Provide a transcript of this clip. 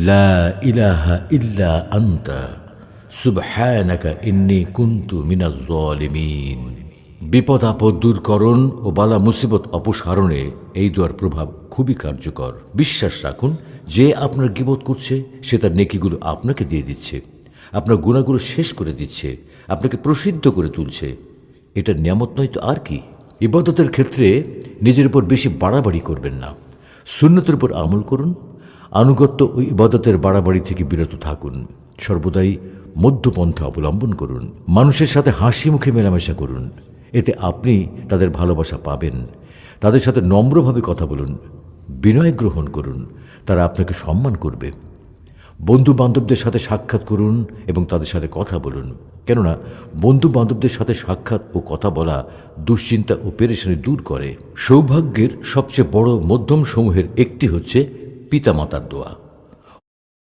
লা ইলাহা ইল্লা আনতা সুবহানাকা ইন্নী কুনতু মিনাজ জালিমিন। বিপদ আপদ দূরকরণ ও বালা মুসিবত অপসারণে এই দোয়ার প্রভাব খুবই কার্যকর। বিশ্বাস রাখুন, যে আপনার গীবত করছে সে তার নেকিগুলো আপনাকে দিয়ে দিচ্ছে, আপনার গুনাহগুলো শেষ করে দিচ্ছে, আপনাকে প্রসিদ্ধ করে তুলছে। এটা নিয়ামত নয় তো আর কি। ইবাদতের ক্ষেত্রে নিজের উপর বেশি বাড়াবাড়ি করবেন না, সুন্নতের উপর আমল করুন। আনুগত্য ও ইবাদতের বাড়াবাড়ি থেকে বিরত থাকুন। সর্বদাই মধ্যপন্থা অবলম্বন করুন। মানুষের সাথে হাসি মুখে মেলামেশা করুন, এতে আপনি তাদের ভালোবাসা পাবেন। তাদের সাথে নম্রভাবে কথা বলুন, বিনয় গ্রহণ করুন, তারা আপনাকে সম্মান করবে। বন্ধু বান্ধবদের সাথে সাক্ষাৎ করুন এবং তাদের সাথে কথা বলুন, কেননা বন্ধু বান্ধবদের সাথে সাক্ষাৎ ও কথা বলা দুশ্চিন্তা ও পেরেশানি দূর করে। সৌভাগ্যের সবচেয়ে বড় মধ্যম সমূহের একটি হচ্ছে পিতামাতার দোয়া।